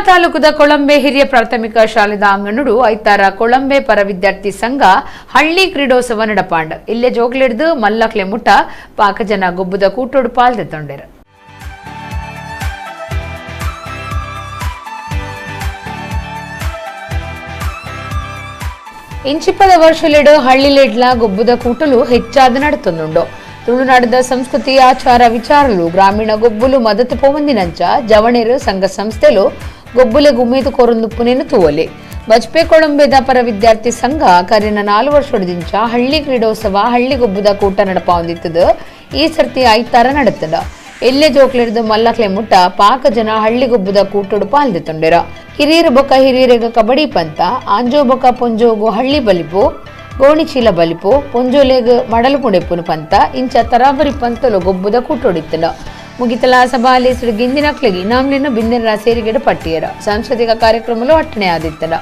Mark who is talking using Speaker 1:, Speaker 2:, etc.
Speaker 1: ತಾಲೂಕದ ಕೊಳಂಬೆ ಹಿರಿಯ ಪ್ರಾಥಮಿಕ ಶಾಲೆದ ಅಂಗನಡು ಐತಾರ ಕೊಳಂಬೆ ಪರ ವಿದ್ಯಾರ್ಥಿ ಸಂಘ ಹಳ್ಳಿ ಕ್ರೀಡೋತ್ಸವ ನಡಪಾಂಡ್ ಇಲ್ಲೇ ಜೋಗ್ಲಿಡ್ದು ಮಲ್ಲಕ್ಲೆ ಮುಟ್ಟ ಪಾಕಜನ ಗೊಬ್ಬದ ಕೂಟೋಡು ಪಾಲ್ದೆತ್ತೊಂಡೆರು. ಇಂಚಿಪ್ಪದ ವರ್ಷಲೆಡು ಹಳ್ಳಿಲೆಡ್ಲ ಗೊಬ್ಬದ ಕೂಟಲು ಹೆಚ್ಚಾದ ನಡುತ್ತೊಂದುಂಡು. ತುಳುನಾಡದ ಸಂಸ್ಕೃತಿ ಆಚಾರ ವಿಚಾರಲು ಗ್ರಾಮೀಣ ಗೊಬ್ಬುಲು ಮದತು ಪೋವಂದಿನಂಚ ಜವಣೇರು ಸಂಘ ಸಂಸ್ಥೆಲು ಗೊಬ್ಬುಲೆ ಗುಮ್ಮೇದು ಕೊರೊಂದುಪ್ಪುನೇನು ತೂವಲೆ ಬಜ್ಪೆ ಕೊಳಂಬೆದ ಪರ ವಿದ್ಯಾರ್ಥಿ ಸಂಘ ಕರಿನ 4 ವರ್ಷದಿಂಚ ಹಳ್ಳಿ ಕ್ರೀಡೋತ್ಸವ ಹಳ್ಳಿ ಗೊಬ್ಬದ ಕೂಟ ನಡಪ ಹೊಂದಿತ್ತದು. ಈ ಸರ್ತಿ ಐತಾರ ನಡತದ ಎಲ್ಲೆ ಜೋಕ್ಲಿಡ್ದು ಮಲ್ಲಕ್ಲೆ ಮುಟ್ಟ ಪಾಕ ಜನ ಹಳ್ಳಿ ಗೊಬ್ಬದ ಕೂಟೋಡು ಪಾಲ್ದೆತ್ತೊಂಡೆರ. ಕಿರಿಯರು ಬೊಕ್ಕ ಹಿರಿಯರೆಗ ಕಬಡ್ಡಿ ಪಂತ ಆಂಜೋ ಬೊಕ್ಕ ಪೊಂಜೋಗು ಹಳ್ಳಿ ಬಲಿಪು ಗೋಣಿಚೀಲ ಬಲಿಪು ಪೊಂಜೋಲೆಗ್ ಮಡಲು ಪುಣೆಪುನು ಪಂತ ಇಂಚ ತರಾಬರಿ ಪಂತಲು ಗೊಬ್ಬದ ಕೂಟೋಡಿತ್ತಲ ಮುಗಿತಲ ಸಭಾಲಿ ಗಿಂದಿನಕ್ಲೆಗಿ ನಾಮ್ಲಿನ ಬಿಂದಿನ ಸೇರಿಗೆಡು ಪಟ್ಟಿಯರ ಸಾಂಸ್ಕೃತಿಕ ಕಾರ್ಯಕ್ರಮಲು ಅಟ್ಟಣೆ ಆದಿತ್ತಲ.